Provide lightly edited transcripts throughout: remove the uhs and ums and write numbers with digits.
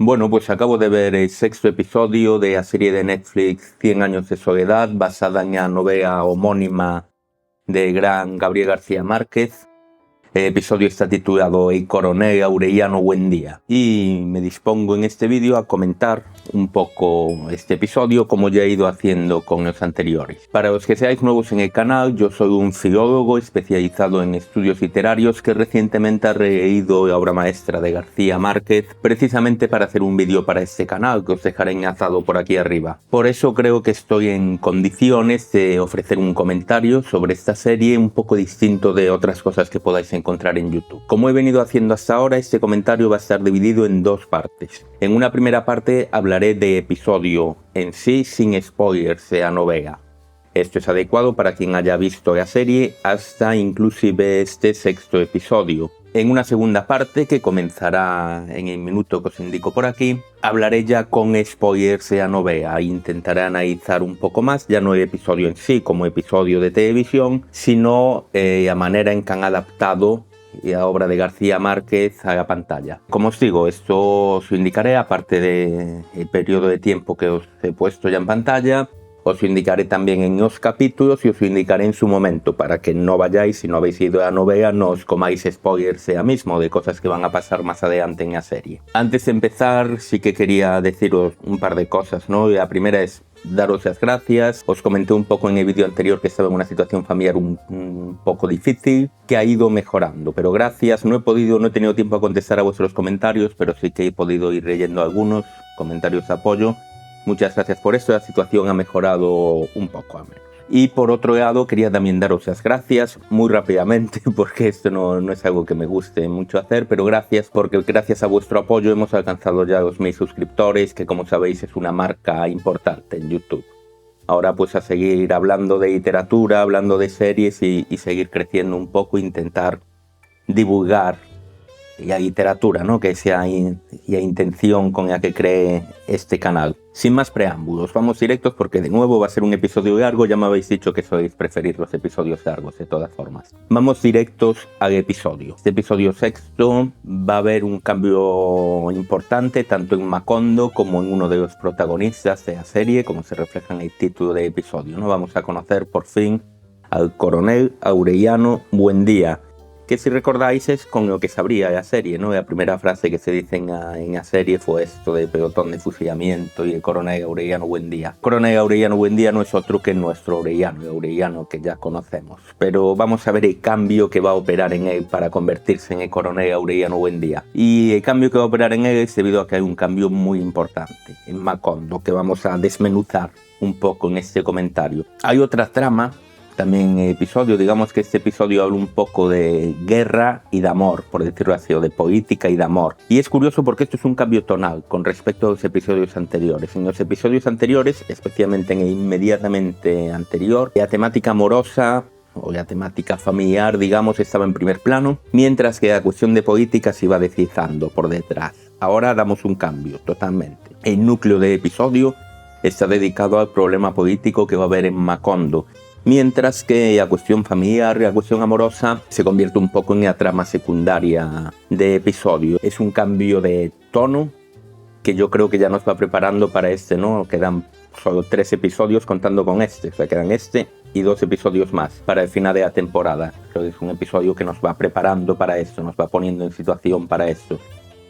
Bueno, pues acabo de ver el sexto episodio de la serie de Netflix 100 años de soledad, basada en la novela homónima del gran Gabriel García Márquez. El episodio está titulado El coronel Aureliano Buendía y me dispongo en este vídeo a comentar un poco este episodio como ya he ido haciendo con los anteriores. Para los que seáis nuevos en el canal, yo soy un filólogo especializado en estudios literarios que recientemente ha releído la obra maestra de García Márquez precisamente para hacer un vídeo para este canal que os dejaré enlazado por aquí arriba. Por eso creo que estoy en condiciones de ofrecer un comentario sobre esta serie un poco distinto de otras cosas que podáis encontrar en YouTube. Como he venido haciendo hasta ahora, este comentario va a estar dividido en dos partes. En una primera parte hablaré de episodio en sí sin spoilers de la novela. Esto es adecuado para quien haya visto la serie hasta inclusive este sexto episodio. En una segunda parte, que comenzará en el minuto que os indico por aquí, hablaré ya con spoilers de la novela e intentaré analizar un poco más, ya no el episodio en sí como episodio de televisión, sino la manera en que han adaptado la obra de García Márquez a la pantalla. Como os digo, esto os indicaré, aparte del periodo de tiempo que os he puesto ya en pantalla. Os indicaré también en los capítulos y os indicaré en su momento para que no vayáis, si no habéis ido a la novela, no os comáis spoilers ya mismo de cosas que van a pasar más adelante en la serie. Antes de empezar, sí que quería deciros un par de cosas, ¿no? La primera es daros las gracias. Os comenté un poco en el vídeo anterior que estaba en una situación familiar un poco difícil, que ha ido mejorando, pero gracias. No he tenido tiempo a contestar a vuestros comentarios, pero sí que he podido ir leyendo algunos comentarios de apoyo. Muchas gracias por esto, la situación ha mejorado un poco al menos. Y por otro lado, quería también daros las gracias muy rápidamente, porque esto no es algo que me guste mucho hacer, pero gracias, porque gracias a vuestro apoyo hemos alcanzado ya los 1000 suscriptores, que como sabéis es una marca importante en YouTube. Ahora pues a seguir hablando de literatura, hablando de series y seguir creciendo un poco, intentar divulgar la literatura, ¿no? Que sea la intención con la que cree este canal. Sin más preámbulos, vamos directos porque de nuevo va a ser un episodio largo. Ya me habéis dicho que sois preferir los episodios largos de todas formas. Vamos directos al episodio. Este episodio sexto va a haber un cambio importante tanto en Macondo como en uno de los protagonistas de la serie, como se refleja en el título del episodio, ¿no? Vamos a conocer por fin al coronel Aureliano Buendía, que si recordáis es con lo que se abría la serie, ¿no? La primera frase que se dice en la serie fue esto de pelotón de fusilamiento y el coronel Aureliano Buendía. Coronel Aureliano Buendía no es otro que nuestro Aureliano, el Aureliano que ya conocemos. Pero vamos a ver el cambio que va a operar en él para convertirse en el coronel Aureliano Buendía. Y el cambio que va a operar en él es debido a que hay un cambio muy importante en Macondo, que vamos a desmenuzar un poco en este comentario. Hay otra trama también episodio, digamos que este episodio habla un poco de guerra y de amor, por decirlo así, o de política y de amor. Y es curioso porque esto es un cambio tonal con respecto a los episodios anteriores. En los episodios anteriores, especialmente en el inmediatamente anterior, la temática amorosa o la temática familiar, digamos, estaba en primer plano, mientras que la cuestión de política se iba deslizando por detrás. Ahora damos un cambio totalmente. El núcleo del episodio está dedicado al problema político que va a haber en Macondo, mientras que la cuestión familiar y la cuestión amorosa se convierte un poco en la trama secundaria de episodio. Es un cambio de tono que yo creo que ya nos va preparando para este, ¿no? Quedan solo 3 episodios contando con este, o sea, quedan este y 2 episodios más para el final de la temporada. Creo que es un episodio que nos va preparando para esto, nos va poniendo en situación para esto.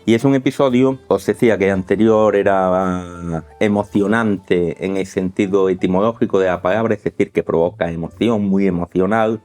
Y es un episodio, os decía que el anterior era emocionante en el sentido etimológico de la palabra, es decir, que provoca emoción, muy emocional.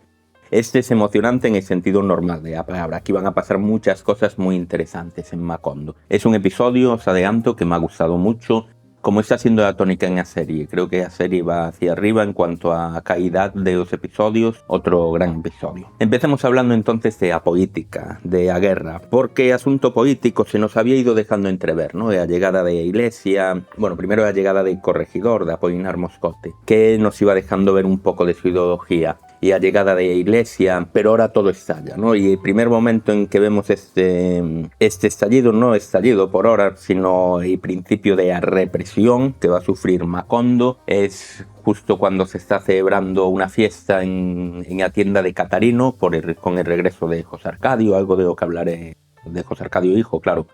Este es emocionante en el sentido normal de la palabra. Aquí van a pasar muchas cosas muy interesantes en Macondo. Es un episodio, os adelanto, que me ha gustado mucho, como está siendo la tónica en la serie. Creo que la serie va hacia arriba en cuanto a calidad de los episodios, otro gran episodio. Empecemos hablando entonces de la política, de la guerra, porque asunto político se nos había ido dejando entrever, ¿no? La llegada de la Iglesia, bueno, primero la llegada del corregidor, de Apolinar Moscote, que nos iba dejando ver un poco de su ideología. Y la llegada de la Iglesia, pero ahora todo estalla, ¿no? Y el primer momento en que vemos este estallido, no estallido por ahora, sino el principio de la represión que va a sufrir Macondo, es justo cuando se está celebrando una fiesta en la tienda de Catarino con el regreso de José Arcadio, algo de lo que hablaré, de José Arcadio hijo, claro,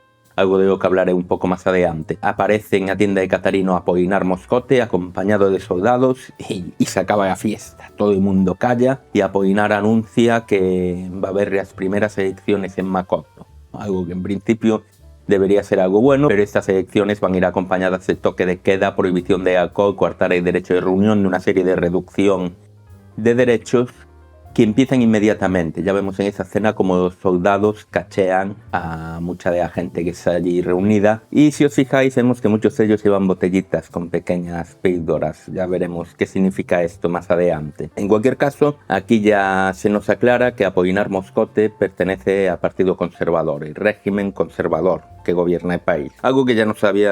algo de lo que hablaré un poco más adelante. Aparece en la tienda de Catarino Apolinar Moscote acompañado de soldados y se acaba la fiesta. Todo el mundo calla y Apolinar anuncia que va a haber las primeras elecciones en Macondo, algo que en principio debería ser algo bueno, pero estas elecciones van a ir acompañadas de toque de queda, prohibición de alcohol, coartar el derecho de reunión y una serie de reducción de derechos que empiezan inmediatamente. Ya vemos en esa escena como los soldados cachean a mucha de la gente que está allí reunida, y si os fijáis vemos que muchos de ellos llevan botellitas con pequeñas píldoras. Ya veremos qué significa esto más adelante. En cualquier caso, aquí ya se nos aclara que Apolinar Moscote pertenece al Partido Conservador, el régimen conservador que gobierna el país. Algo que ya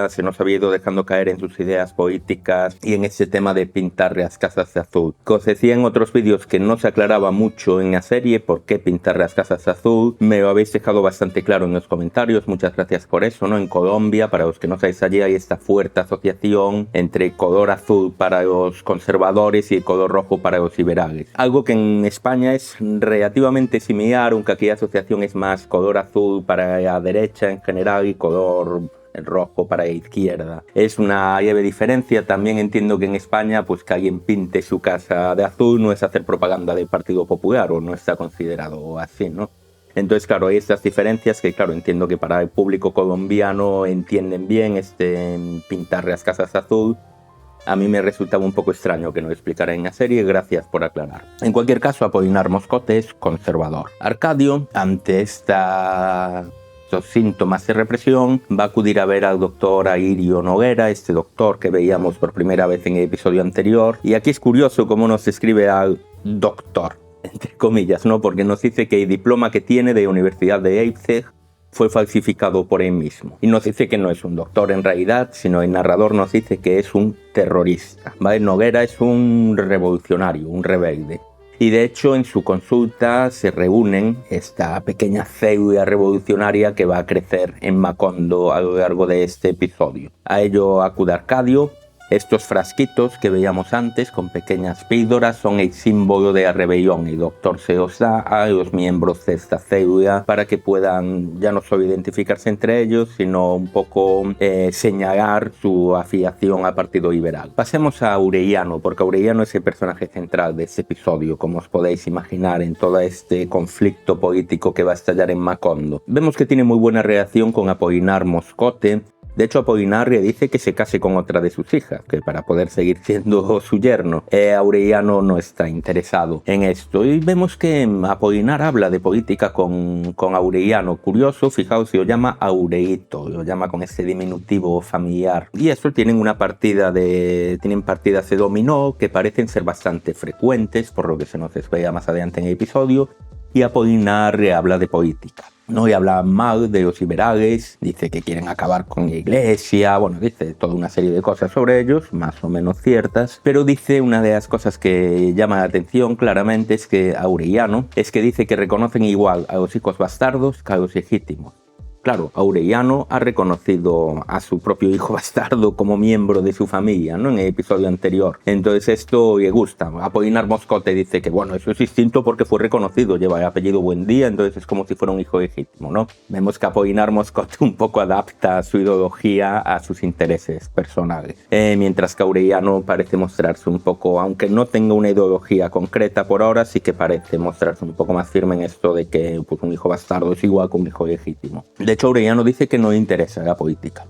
se nos había ido dejando caer en sus ideas políticas y en ese tema de pintar las casas de azul. Como os decía en otros vídeos que no se aclaraba mucho en la serie por qué pintar las casas de azul, me lo habéis dejado bastante claro en los comentarios, muchas gracias por eso, ¿no? En Colombia, para los que no sabéis, allí hay esta fuerte asociación entre el color azul para los conservadores y el color rojo para los liberales. Algo que en España es relativamente similar, aunque aquí la asociación es más color azul para la derecha en general y color rojo para la izquierda. Es una leve diferencia. También entiendo que en España pues que alguien pinte su casa de azul no es hacer propaganda del Partido Popular, o no está considerado así, ¿no? Entonces, claro, hay estas diferencias que, claro, entiendo que para el público colombiano entienden bien pintar las casas azul. A mí me resultaba un poco extraño que no lo explicara en la serie, gracias por aclarar. En cualquier caso, Apolinar Moscote es conservador. Arcadio, ante estos síntomas de represión, va a acudir a ver al doctor Airio Noguera, este doctor que veíamos por primera vez en el episodio anterior. Y aquí es curioso cómo nos describe al doctor, entre comillas, ¿no? Porque nos dice que el diploma que tiene de la Universidad de Leipzig fue falsificado por él mismo. Y nos dice que no es un doctor en realidad, sino el narrador nos dice que es un terrorista, ¿vale? Noguera es un revolucionario, un rebelde. Y de hecho en su consulta se reúnen esta pequeña célula revolucionaria que va a crecer en Macondo a lo largo de este episodio. A ello acude Arcadio. Estos frasquitos que veíamos antes con pequeñas píldoras son el símbolo de la rebelión. El doctor se los da a los miembros de esta célula para que puedan ya no solo identificarse entre ellos, sino un poco señalar su afiliación al Partido Liberal. Pasemos a Aureliano, porque Aureliano es el personaje central de este episodio, como os podéis imaginar, en todo este conflicto político que va a estallar en Macondo. Vemos que tiene muy buena relación con Apolinar Moscote. De hecho, Apolinar le dice que se case con otra de sus hijas, que para poder seguir siendo su yerno. Aureliano no está interesado en esto. Y vemos que Apolinar habla de política con Aureliano. Curioso, fijaos, lo llama Aureito, lo llama con ese diminutivo familiar. Y eso tienen partidas de dominó que parecen ser bastante frecuentes, por lo que se nos explica más adelante en el episodio. Y Apolinar le habla de política. No le habla mal de los liberales, dice que quieren acabar con la iglesia, bueno, dice toda una serie de cosas sobre ellos, más o menos ciertas, pero dice una de las cosas que llama la atención claramente es que Aureliano dice que reconocen igual a los hijos bastardos que a los legítimos. Claro, Aureliano ha reconocido a su propio hijo bastardo como miembro de su familia, ¿no? En el episodio anterior. Entonces esto le gusta. Apolinar Moscote dice que, bueno, eso es distinto porque fue reconocido, lleva el apellido Buendía, entonces es como si fuera un hijo legítimo, ¿no? Vemos que Apolinar Moscote un poco adapta su ideología a sus intereses personales. Mientras que Aureliano parece mostrarse un poco, aunque no tenga una ideología concreta por ahora, sí que parece mostrarse un poco más firme en esto de que pues, un hijo bastardo es igual que un hijo legítimo. De hecho, Aureliano dice que no le interesa la política,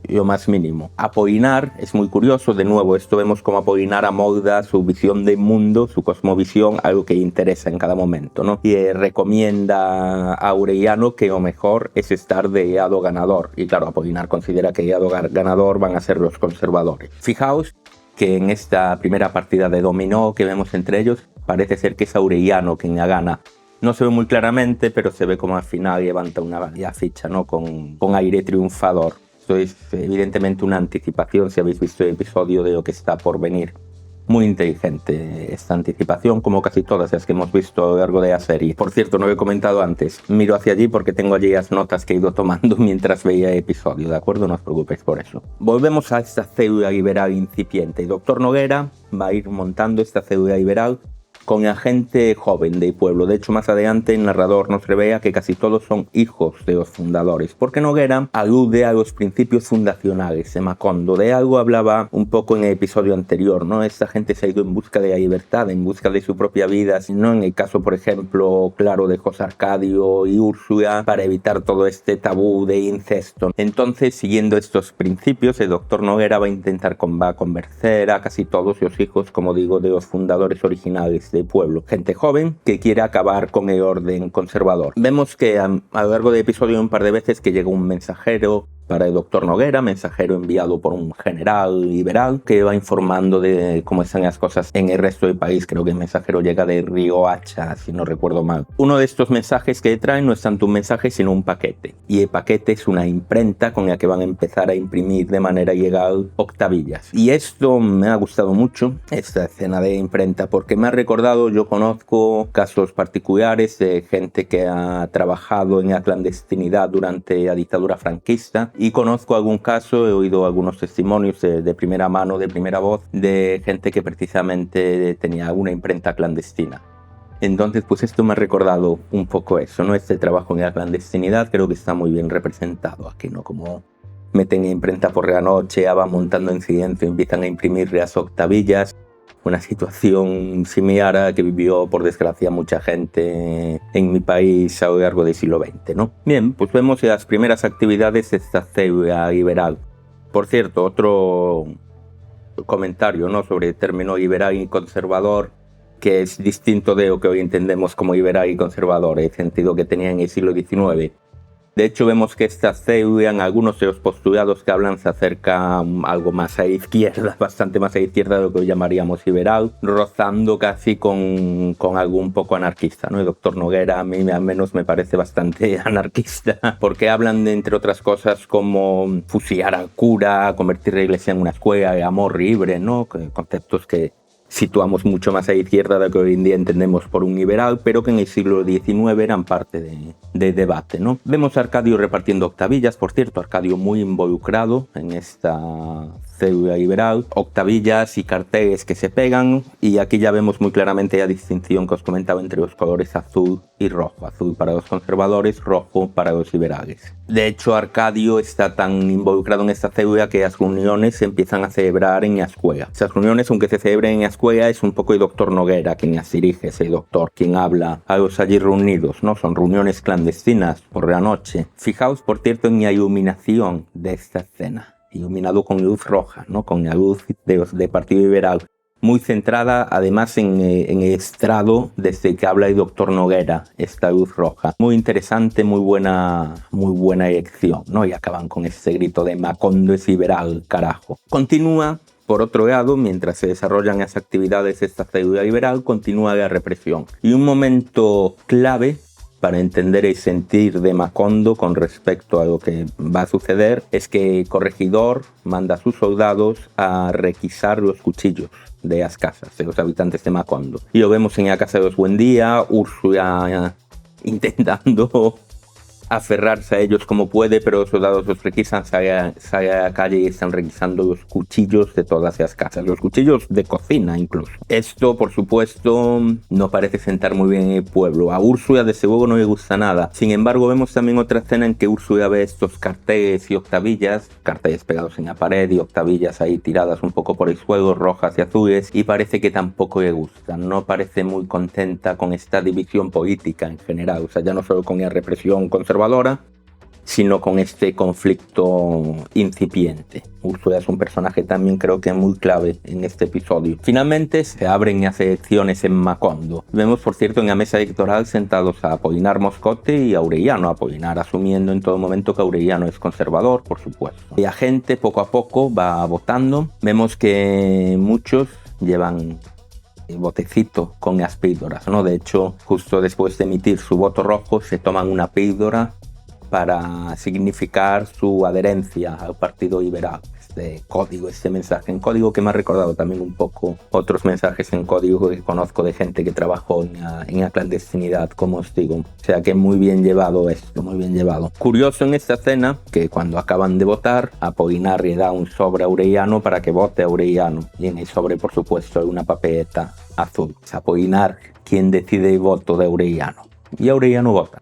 lo más mínimo. Apolinar es muy curioso, de nuevo, esto vemos como Apolinar amolda su visión del mundo, su cosmovisión, algo que le interesa en cada momento, ¿no? Y recomienda a Aureliano que lo mejor es estar de lado ganador. Y claro, Apolinar considera que el lado ganador van a ser los conservadores. Fijaos que en esta primera partida de dominó que vemos entre ellos, parece ser que es Aureliano quien la gana. No se ve muy claramente, pero se ve como al final levanta una ficha, ¿no? Con aire triunfador. Esto es evidentemente una anticipación, si habéis visto el episodio, de lo que está por venir. Muy inteligente esta anticipación, como casi todas las que hemos visto a lo largo de la serie. Por cierto, no lo he comentado antes, miro hacia allí porque tengo allí las notas que he ido tomando mientras veía el episodio, ¿de acuerdo? No os preocupéis por eso. Volvemos a esta célula liberal incipiente. El doctor Noguera va a ir montando esta célula liberal con la gente joven del pueblo. De hecho, más adelante el narrador nos revela que casi todos son hijos de los fundadores, porque Noguera alude a los principios fundacionales de Macondo. De algo hablaba un poco en el episodio anterior, ¿no? Esta gente se ha ido en busca de la libertad, en busca de su propia vida, no en el caso, por ejemplo, claro, de José Arcadio y Úrsula, para evitar todo este tabú de incesto. Entonces, siguiendo estos principios, el doctor Noguera va a convencer a casi todos los hijos, como digo, de los fundadores originales del pueblo. Gente joven que quiere acabar con el orden conservador. Vemos que a lo largo del episodio un par de veces que llega un mensajero para el doctor Noguera, mensajero enviado por un general liberal que va informando de cómo están las cosas en el resto del país. Creo que el mensajero llega de Riohacha, si no recuerdo mal. Uno de estos mensajes que traen no es tanto un mensaje, sino un paquete. Y el paquete es una imprenta con la que van a empezar a imprimir de manera ilegal octavillas. Y esto me ha gustado mucho, esta escena de imprenta, porque me ha recordado, yo conozco casos particulares de gente que ha trabajado en la clandestinidad durante la dictadura franquista. Y conozco algún caso, he oído algunos testimonios de primera mano, de primera voz, de gente que precisamente tenía una imprenta clandestina. Entonces, pues esto me ha recordado un poco eso, ¿no? Este trabajo en la clandestinidad creo que está muy bien representado aquí, ¿no? Como meten imprenta por la noche, van montando en silencio, empiezan a imprimir las octavillas. Una situación similar a que vivió, por desgracia, mucha gente en mi país a lo largo del siglo XX, ¿no? Bien, pues vemos las primeras actividades de esta célula liberal. Por cierto, otro comentario, ¿no?, sobre el término liberal y conservador, que es distinto de lo que hoy entendemos como liberal y conservador, el sentido que tenía en el siglo XIX. De hecho, vemos que esta célula, en algunos de los postulados que hablan, se acerca algo más a izquierda, bastante más a izquierda de lo que hoy llamaríamos liberal, rozando casi con algo un poco anarquista, ¿no? El doctor Noguera a mí al menos me parece bastante anarquista, porque hablan de, entre otras cosas, como fusilar al cura, convertir la iglesia en una escuela, el amor libre, ¿no? Conceptos que situamos mucho más a la izquierda de lo que hoy en día entendemos por un liberal, pero que en el siglo XIX eran parte de debate, ¿no? Vemos a Arcadio repartiendo octavillas, por cierto, Arcadio muy involucrado en esta célula liberal, octavillas y carteles que se pegan, y aquí ya vemos muy claramente la distinción que os comentaba entre los colores azul y rojo, azul para los conservadores, rojo para los liberales. De hecho, Arcadio está tan involucrado en esta célula que las reuniones se empiezan a celebrar en la escuela. Esas reuniones, aunque se celebren en la escuela, es un poco el doctor Noguera quien las dirige, ese doctor quien habla a los allí reunidos, ¿no? Son reuniones clandestinas por la noche. Fijaos, por cierto, en la iluminación de esta escena, iluminado con luz roja, ¿no? Con la luz de Partido Liberal, muy centrada además en el estrado desde que habla el doctor Noguera, esta luz roja. Muy interesante, muy buena elección, ¿no? Y acaban con ese grito de Macondo es liberal, carajo. Continúa, por otro lado, mientras se desarrollan las actividades de esta célula liberal, continúa la represión. Y un momento clave para entender el sentir de Macondo con respecto a lo que va a suceder es que el corregidor manda a sus soldados a requisar los cuchillos de las casas de los habitantes de Macondo. Y lo vemos en la casa de los Buendía, Úrsula intentando aferrarse a ellos como puede, pero los soldados los requisan, sale a la calle y están requisando los cuchillos de todas las casas, los cuchillos de cocina incluso. Esto, por supuesto, no parece sentar muy bien en el pueblo. A Úrsula de seguro no le gusta nada. Sin embargo, vemos también otra escena en que Úrsula ve estos carteles y octavillas, carteles pegados en la pared y octavillas ahí tiradas un poco por el suelo, rojas y azules, y parece que tampoco le gustan. No parece muy contenta con esta división política en general, o sea, ya no solo con la represión conservadora, sino con este conflicto incipiente. Úrsula es un personaje también creo que muy clave en este episodio. Finalmente se abren las elecciones en Macondo. Vemos, por cierto, en la mesa electoral sentados a Apolinar Moscote y a Aureliano. Apolinar asumiendo en todo momento que Aureliano es conservador, por supuesto. Y la gente poco a poco va votando. Vemos que muchos llevan botecito con las píldoras, ¿no? De hecho, justo después de emitir su voto rojo, se toman una píldora para significar su adherencia al partido liberal. Este código, este mensaje en código que me ha recordado también un poco otros mensajes en código que conozco de gente que trabajó en la clandestinidad, como os digo. O sea que muy bien llevado esto, muy bien llevado. Curioso en esta escena que cuando acaban de votar, Apolinar le da un sobre a Aureliano para que vote a Aureliano. Y en el sobre, por supuesto, hay una papeleta azul. Es Apolinar quien decide el voto de Aureliano. Y Aureliano vota.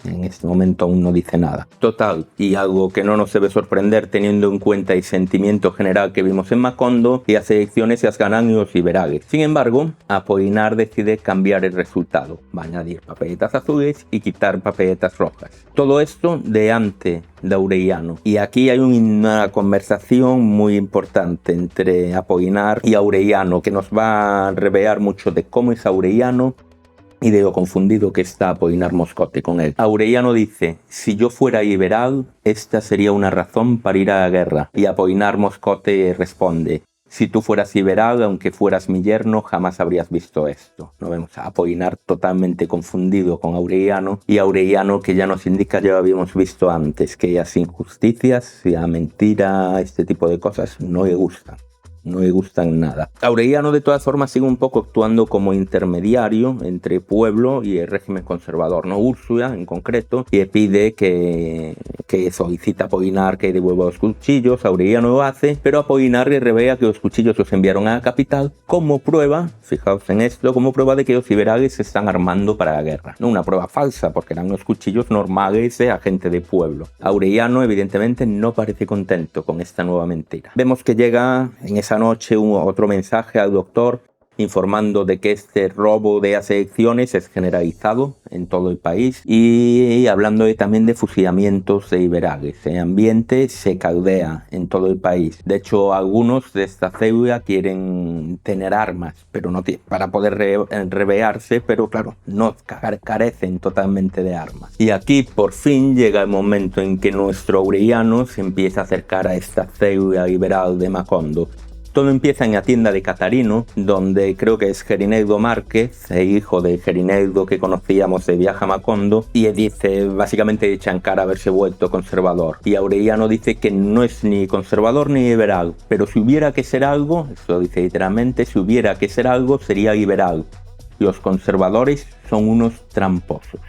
En este momento aún no dice nada. Total, y algo que no nos debe sorprender teniendo en cuenta el sentimiento general que vimos en Macondo, y las elecciones se ganan los liberales. Sin embargo, Apolinar decide cambiar el resultado. Va a añadir papeletas azules y quitar papeletas rojas. Todo esto delante de Aureliano. Y aquí hay una conversación muy importante entre Apolinar y Aureliano que nos va a revelar mucho de cómo es Aureliano y de lo confundido que está Apolinar Moscote con él. Aureliano dice: si yo fuera liberal, esta sería una razón para ir a la guerra. Y Apolinar Moscote responde: si tú fueras liberal, aunque fueras mi yerno, jamás habrías visto esto. No vemos a Apolinar totalmente confundido con Aureliano, y Aureliano que ya nos indica, ya lo habíamos visto antes, que las injusticias, la mentira, este tipo de cosas no le gustan. No le gustan nada. Aureliano de todas formas sigue un poco actuando como intermediario entre pueblo y el régimen conservador, ¿no? Úrsula en concreto, y le pide que solicita a Apolinar que devuelva los cuchillos. Aureliano lo hace, pero Apolinar le revela que los cuchillos los enviaron a la capital como prueba, fijaos en esto, como prueba de que los liberales se están armando para la guerra. No una prueba falsa, porque eran los cuchillos normales de agente de pueblo. Aureliano evidentemente no parece contento con esta nueva mentira. Vemos que llega en esa noche otro mensaje al doctor informando de que este robo de las elecciones es generalizado en todo el país y hablando también de fusilamientos de liberales. El ambiente se caldea en todo el país. De hecho, algunos de esta célula quieren tener armas, pero no para poder rebelarse, pero claro, no carecen totalmente de armas. Y aquí por fin llega el momento en que nuestro Aureliano se empieza a acercar a esta célula liberal de Macondo. Todo empieza en la tienda de Catarino, donde creo que es Gerineldo Márquez, el hijo de Gerineldo que conocíamos de Viaje a Macondo, y él dice, básicamente echa en cara haberse vuelto conservador. Y Aureliano dice que no es ni conservador ni liberal, pero si hubiera que ser algo, eso dice literalmente, si hubiera que ser algo sería liberal. Los conservadores son unos tramposos.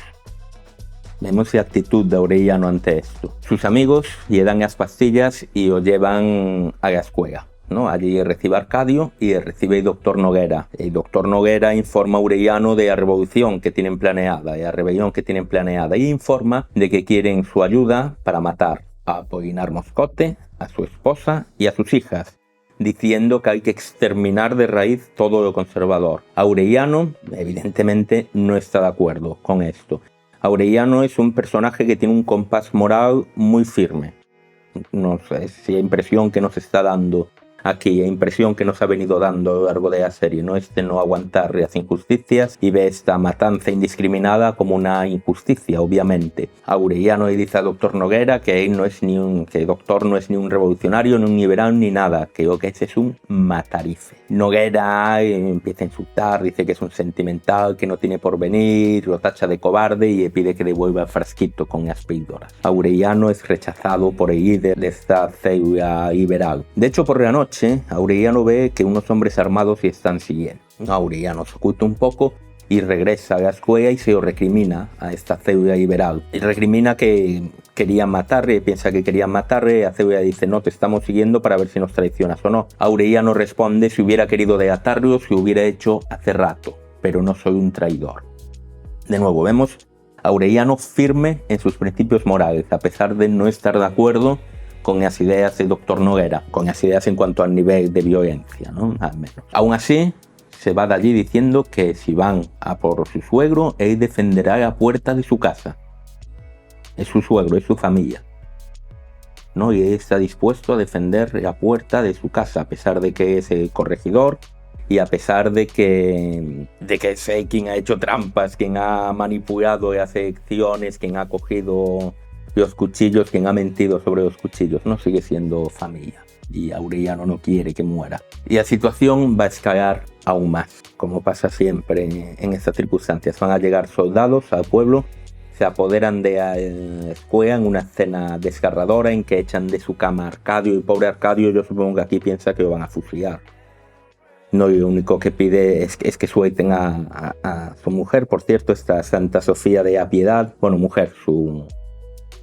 Vemos la actitud de Aureliano ante esto. Sus amigos le dan las pastillas y lo llevan a la escuela, ¿no? Allí recibe Arcadio y recibe el doctor Noguera. El doctor Noguera informa a Aureliano de la revolución que tienen planeada, de la rebelión que tienen planeada, y informa de que quieren su ayuda para matar a Apolinar Moscote, a su esposa y a sus hijas, diciendo que hay que exterminar de raíz todo lo conservador. Aureliano, evidentemente, no está de acuerdo con esto. Aureliano es un personaje que tiene un compás moral muy firme. No sé si la impresión que nos está dando aquí, la impresión que nos ha venido dando a lo largo de la serie, ¿no? No aguantar las injusticias y ve esta matanza indiscriminada como una injusticia, obviamente. Aureliano le dice al doctor Noguera que él no es que el doctor no es ni un revolucionario, ni un liberal, ni nada, que lo que es un matarife. Noguera empieza a insultar, dice que es un sentimental, que no tiene porvenir, lo tacha de cobarde y le pide que devuelva el frasquito con las píldoras. Aureliano es rechazado por el líder de esta célula liberal. De hecho, por la noche, Aureliano ve que unos hombres armados le están siguiendo. Aureliano se oculta un poco y regresa a la escuela y se lo recrimina a esta célula liberal. Y recrimina que querían matarle, piensa que querían matarle. La célula dice: no, te estamos siguiendo para ver si nos traicionas o no. Aureliano responde: si hubiera querido delatarlos, lo hubiera hecho hace rato, pero no soy un traidor. De nuevo, vemos a Aureliano firme en sus principios morales, a pesar de no estar de acuerdo con las ideas del doctor Noguera, con las ideas en cuanto al nivel de violencia, ¿no? Al menos. Aún así, se va de allí diciendo que si van a por su suegro, él defenderá la puerta de su casa. Es su suegro, es su familia, ¿no? Y él está dispuesto a defender la puerta de su casa, a pesar de que es el corregidor y a pesar de que es él quien ha hecho trampas, quien ha manipulado las elecciones, quien ha cogido los cuchillos, quien ha mentido sobre los cuchillos, no, sigue siendo familia. Y Aureliano no quiere que muera. Y la situación va a escalar aún más, como pasa siempre en estas circunstancias. Van a llegar soldados al pueblo, se apoderan de Squea en una escena desgarradora en que echan de su cama a Arcadio, y pobre Arcadio yo supongo que aquí piensa que lo van a fusilar. No, y lo único que pide es que suelten a su mujer, por cierto, esta Santa Sofía de la Piedad, bueno, mujer,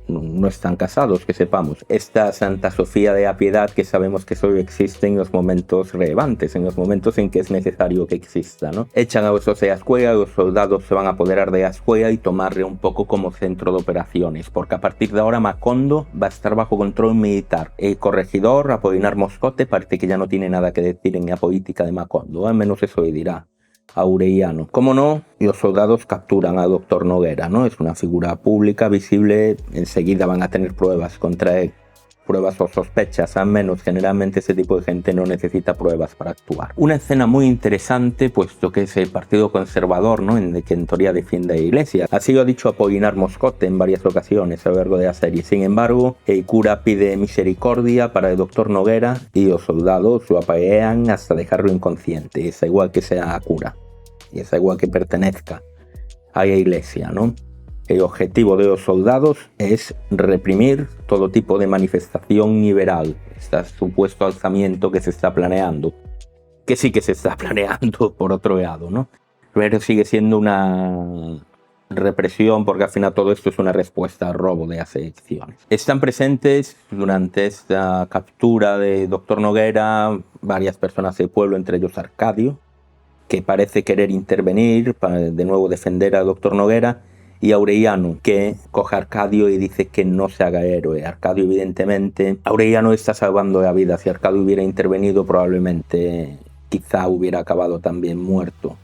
no están casados, que sepamos. Esta Santa Sofía de la Piedad que sabemos que solo existe en los momentos relevantes, en los momentos en que es necesario que exista, ¿no? Echan a los de Ascuea, los soldados se van a apoderar de Ascuea y tomarle un poco como centro de operaciones, porque a partir de ahora Macondo va a estar bajo control militar. El corregidor, Apolinar Moscote, parece que ya no tiene nada que decir en la política de Macondo, al menos eso le dirá Aureliano. Como no, los soldados capturan a Dr. Noguera, ¿no? Es una figura pública, visible, enseguida van a tener pruebas contra él. Pruebas o sospechas, al menos generalmente ese tipo de gente no necesita pruebas para actuar. Una escena muy interesante, puesto que es el Partido Conservador, ¿no? En el que en teoría defiende a la Iglesia. Así lo ha dicho Apolinar Moscote en varias ocasiones a lo largo de la serie. Sin embargo, el cura pide misericordia para el Dr. Noguera y los soldados lo apalean hasta dejarlo inconsciente. Es igual que sea cura. Y es igual que pertenezca a la Iglesia, ¿no? El objetivo de los soldados es reprimir todo tipo de manifestación liberal, este supuesto alzamiento que se está planeando, que sí que se está planeando por otro lado, ¿no? Pero sigue siendo una represión, porque al final todo esto es una respuesta al robo de las elecciones. Están presentes durante esta captura de Dr. Noguera varias personas del pueblo, entre ellos Arcadio, que parece querer intervenir para de nuevo defender a Dr. Noguera, y Aureliano, que coge a Arcadio y dice que no se haga héroe. Arcadio, evidentemente, Aureliano está salvando la vida. Si Arcadio hubiera intervenido, probablemente quizá hubiera acabado también muerto,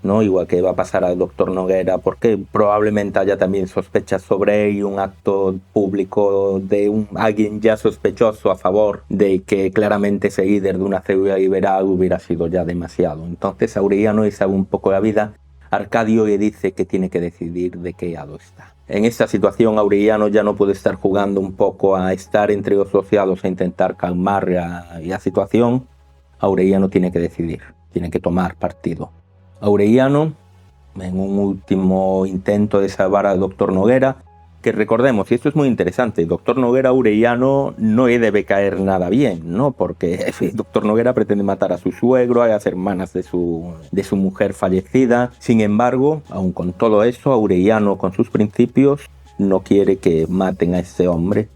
¿no? Igual que va a pasar al Dr. Noguera, porque probablemente haya también sospechas sobre él y un acto público de alguien ya sospechoso a favor de que claramente ese líder de una célula liberal hubiera sido ya demasiado. Entonces Aureliano le sabe un poco la vida. Arcadio le dice que tiene que decidir de qué lado está. En esta situación Aureliano ya no puede estar jugando un poco a estar entre los asociados e intentar calmar la situación. Aureliano tiene que decidir, tiene que tomar partido. Aureliano, en un último intento de salvar al Dr. Noguera, que recordemos, y esto es muy interesante, el Dr. Noguera Aureliano no le debe caer nada bien, ¿no? Porque el Dr. Noguera pretende matar a su suegro, a las hermanas de su mujer fallecida. Sin embargo, aun con todo eso, Aureliano, con sus principios, no quiere que maten a este hombre.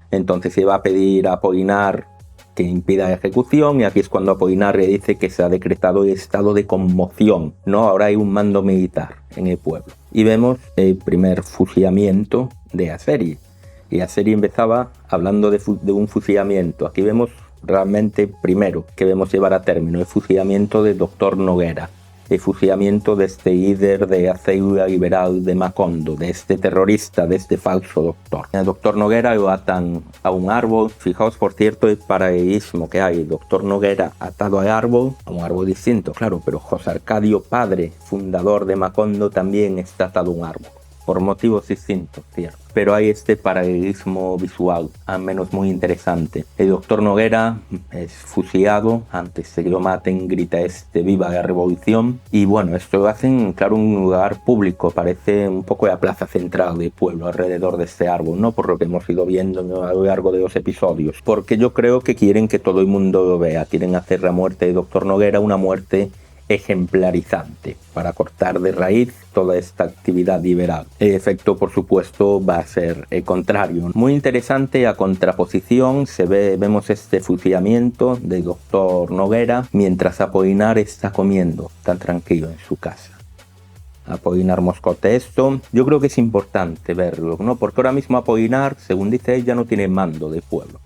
Entonces se va a pedir a Apolinar que impida la ejecución, y aquí es cuando Apolinar le dice que se ha decretado el estado de conmoción, ¿no? Ahora hay un mando militar en el pueblo. Y vemos el primer fusilamiento de la serie. Y la serie empezaba hablando de un fusilamiento. Aquí vemos realmente primero que vemos llevar a término el fusilamiento de Dr. Noguera. El fusilamiento de este líder de la célula liberal de Macondo, de este terrorista, de este falso doctor. El Dr. Noguera lo atan a un árbol. Fijaos, por cierto, el paralelismo que hay. El Dr. Noguera atado al árbol, a un árbol distinto, claro, pero José Arcadio, padre, fundador de Macondo, también está atado a un árbol, por motivos distintos, cierto. Pero hay este paralelismo visual, al menos muy interesante. El Dr. Noguera es fusilado, antes de que lo maten grita viva la revolución. Y bueno, esto lo hacen, claro, en un lugar público, parece un poco la plaza central del pueblo, alrededor de este árbol, ¿no? Por lo que hemos ido viendo a lo largo de los episodios. Porque yo creo que quieren que todo el mundo lo vea, quieren hacer la muerte de Dr. Noguera una muerte ejemplarizante para cortar de raíz toda esta actividad liberal. El efecto, por supuesto, va a ser el contrario. Muy interesante a contraposición, vemos este fusilamiento de Dr. Noguera mientras Apolinar está comiendo tan tranquilo en su casa. Apolinar Moscote, esto yo creo que es importante verlo, ¿no? Porque ahora mismo Apolinar, según dice ella, no tiene mando del pueblo.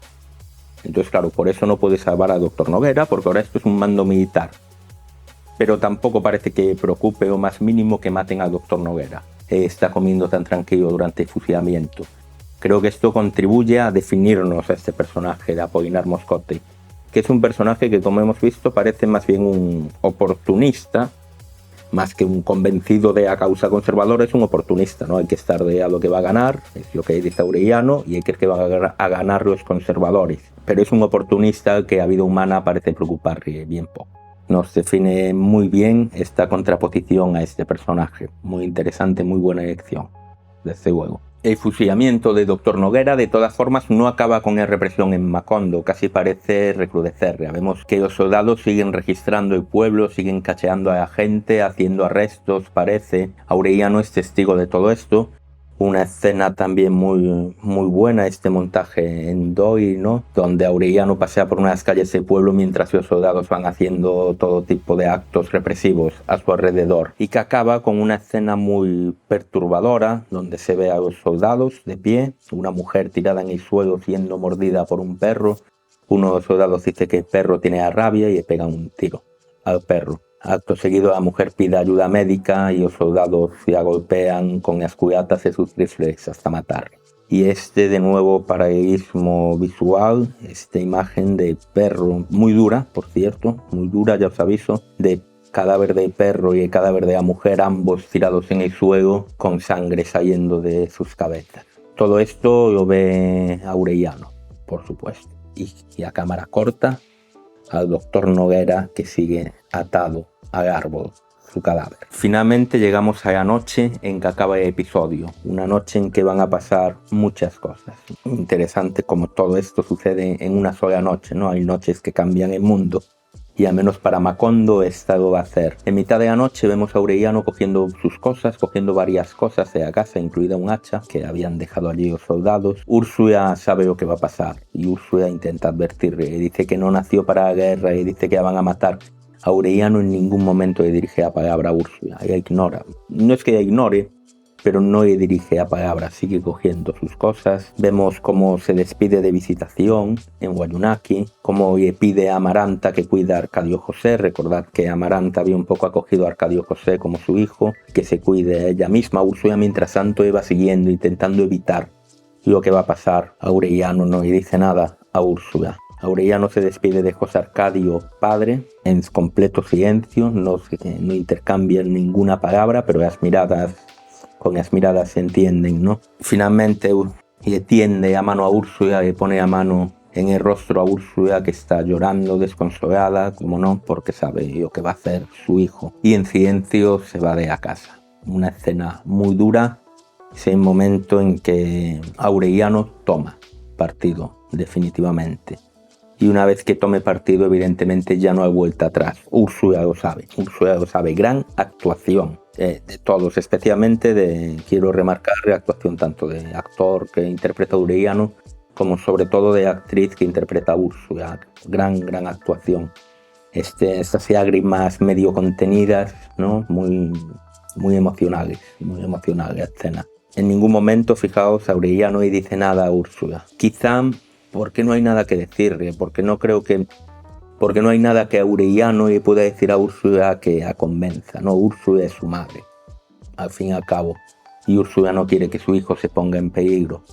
Entonces, claro, por eso no puede salvar a Dr. Noguera, porque ahora esto es un mando militar. Pero tampoco parece que preocupe lo más mínimo que maten al Dr. Noguera. Está comiendo tan tranquilo durante el fusilamiento. Creo que esto contribuye a definirnos a este personaje de Apolinar Moscote, que es un personaje que, como hemos visto, parece más bien un oportunista, más que un convencido de la causa conservadora. Es un oportunista, ¿no? Hay que estar de a lo que va a ganar, es lo que dice Aureliano, y hay que va a ganar los conservadores. Pero es un oportunista que a vida humana parece preocuparle bien poco. Nos define muy bien esta contraposición a este personaje. Muy interesante, muy buena elección desde luego. El fusilamiento de Dr. Noguera, de todas formas, no acaba con la represión en Macondo, casi parece recrudecer. Vemos que los soldados siguen registrando el pueblo, siguen cacheando a la gente, haciendo arrestos, parece. Aureliano es testigo de todo esto. Una escena también muy buena, este montaje en Doi, ¿no? Donde Aureliano pasea por unas calles del pueblo mientras los soldados van haciendo todo tipo de actos represivos a su alrededor. Y que acaba con una escena muy perturbadora, donde se ve a los soldados de pie, una mujer tirada en el suelo siendo mordida por un perro. Uno de los soldados dice que el perro tiene rabia y le pega un tiro al perro. Acto seguido, la mujer pide ayuda médica y los soldados la golpean con las culatas de sus rifles hasta matar. Y de nuevo, paralelismo visual, esta imagen de perro, muy dura, por cierto, muy dura, ya os aviso, de cadáver del perro y el cadáver de la mujer, ambos tirados en el suelo, con sangre saliendo de sus cabezas. Todo esto lo ve Aureliano, por supuesto. Y a cámara corta, al doctor Noguera, que sigue atado al árbol, su cadáver. Finalmente llegamos a la noche en que acaba el episodio, una noche en que van a pasar muchas cosas. Interesante como todo esto sucede en una sola noche, ¿no? Hay noches que cambian el mundo, y al menos para Macondo esta lo va a hacer. En mitad de la noche vemos a Aureliano cogiendo sus cosas, cogiendo varias cosas de la casa, incluida un hacha que habían dejado allí los soldados. Úrsula sabe lo que va a pasar y Úrsula intenta advertirle. Dice que no nació para la guerra y dice que la van a matar. Aureliano en ningún momento le dirige la palabra a Úrsula, ella ignora. No es que ella ignore, pero no le dirige la palabra, sigue cogiendo sus cosas. Vemos cómo se despide de Visitación en Wayuunaki, cómo le pide a Amaranta que cuide a Arcadio José. Recordad que Amaranta había un poco acogido a Arcadio José como su hijo, que se cuide a ella misma. Úrsula, mientras tanto, iba siguiendo, intentando evitar lo que va a pasar. Aureliano no le dice nada a Úrsula. Aureliano se despide de José Arcadio padre en completo silencio, no intercambian ninguna palabra, pero con las miradas se entienden, ¿no? Finalmente le tiende la mano a Úrsula, le pone la mano en el rostro a Úrsula, que está llorando, desconsolada, como no, porque sabe lo que va a hacer su hijo. Y en silencio se va de la casa. Una escena muy dura, es el momento en que Aureliano toma partido, definitivamente. Y una vez que tome partido, evidentemente ya no hay vuelta atrás. Úrsula lo sabe. Gran actuación de todos, especialmente quiero remarcar la actuación tanto de actor que interpreta a Aureliano, como sobre todo de actriz que interpreta a Úrsula. Gran actuación. Estas lágrimas medio contenidas, ¿no? Muy emocionales la escena. En ningún momento, fijaos, Aureliano no dice nada a Úrsula. Quizá porque no hay nada que decirle, porque no hay nada que Aureliano le pueda decir a Úrsula que la convenza, ¿no? Úrsula es su madre, al fin y al cabo, y Úrsula no quiere que su hijo se ponga en peligro.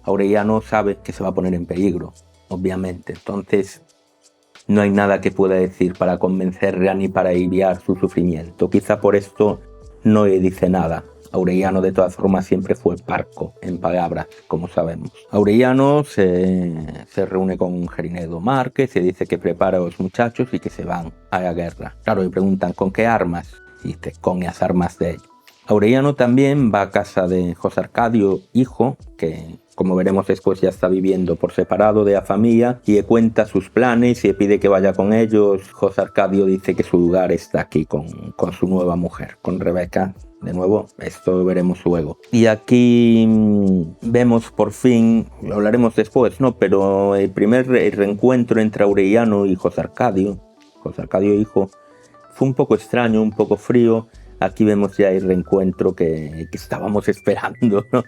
Aureliano sabe que se va a poner en peligro, obviamente, entonces no hay nada que pueda decir para convencerla ni para aliviar su sufrimiento. Quizá por esto no le dice nada. Aureliano, de todas formas, siempre fue parco en palabras, como sabemos. Aureliano se reúne con Gerinedo Márquez, se dice que prepara a los muchachos y que se van a la guerra. Claro, le preguntan ¿con qué armas? Y dice, con las armas de ellos. Aureliano también va a casa de José Arcadio, hijo, que como veremos después ya está viviendo por separado de la familia, y le cuenta sus planes y le pide que vaya con ellos. José Arcadio dice que su lugar está aquí con su nueva mujer, con Rebeca. De nuevo, esto lo veremos luego. Y aquí vemos por fin, lo hablaremos después, ¿no? Pero el reencuentro entre Aureliano y José Arcadio hijo, fue un poco extraño, un poco frío. Aquí vemos ya el reencuentro que estábamos esperando, ¿no?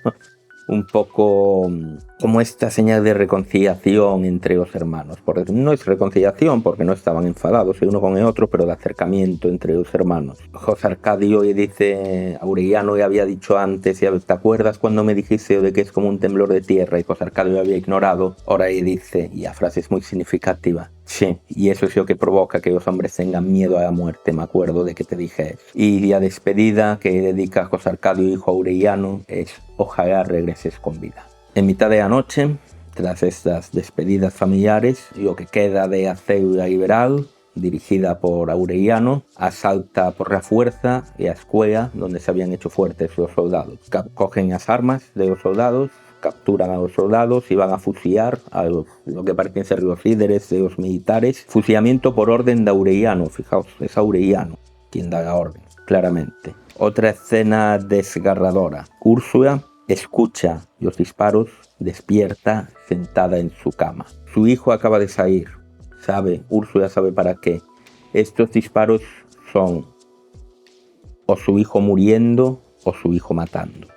Un poco como esta señal de reconciliación entre los hermanos. No es reconciliación porque no estaban enfadados el uno con el otro, pero de acercamiento entre los hermanos. José Arcadio le dice, Aureliano le había dicho antes, ¿te acuerdas cuando me dijiste de que es como un temblor de tierra? Y José Arcadio lo había ignorado. Ahora le dice, y la frase es muy significativa, sí, y eso es lo que provoca que los hombres tengan miedo a la muerte, me acuerdo de que te dije eso. Y la despedida que dedica José Arcadio, hijo Aureliano, es ojalá regreses con vida. En mitad de la noche, tras estas despedidas familiares, lo que queda de Acéula y Beral dirigida por Aureliano, asalta por la fuerza a Escuela, donde se habían hecho fuertes los soldados. Cogen las armas de los soldados, capturan a los soldados y van a fusilar a lo que parecen ser los líderes de los militares. Fusilamiento por orden de Aureliano, fijaos, es Aureliano quien da la orden, claramente. Otra escena desgarradora. Úrsula escucha los disparos, despierta, sentada en su cama. Su hijo acaba de salir. Úrsula sabe para qué. Estos disparos son o su hijo muriendo o su hijo matando.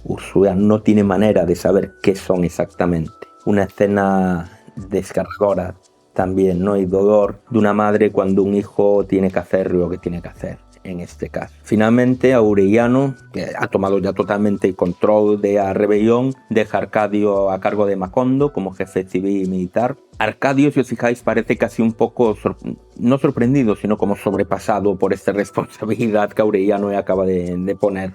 Úrsula no tiene manera de saber qué son exactamente. Una escena desgarradora también, ¿no? Y dolor de una madre cuando un hijo tiene que hacer lo que tiene que hacer, en este caso. Finalmente, Aureliano, que ha tomado ya totalmente el control de la rebelión, deja a Arcadio a cargo de Macondo como jefe civil y militar. Arcadio, si os fijáis, parece casi un poco, no sorprendido, sino como sobrepasado por esta responsabilidad que Aureliano le acaba de poner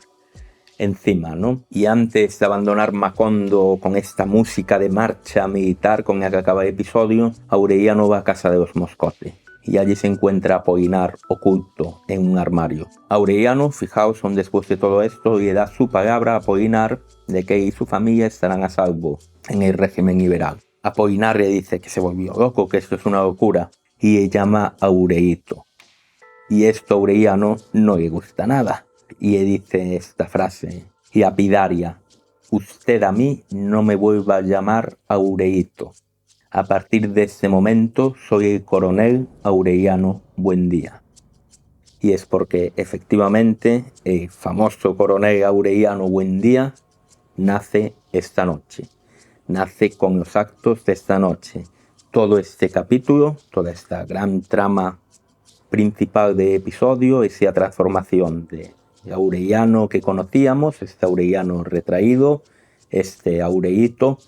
encima, ¿no? Y antes de abandonar Macondo con esta música de marcha militar con la que acaba el episodio, Aureliano va a casa de los Moscote y allí se encuentra a Apolinar oculto en un armario. Aureliano, fijaos, después de todo esto, le da su palabra a Apolinar de que él y su familia estarán a salvo en el régimen liberal. Apolinar le dice que se volvió loco, que esto es una locura, y le llama Aurelito. Y esto a Aureliano no le gusta nada. Y le dice esta frase lapidaria: usted a mí no me vuelva a llamar Aurelito. A partir de este momento soy el coronel Aureliano Buendía. Y es porque efectivamente el famoso coronel Aureliano Buendía nace esta noche. Nace con los actos de esta noche. Todo este capítulo, toda esta gran trama principal de episodio, esa transformación de Aureliano que conocíamos, este Aureliano retraído, este Aurelito,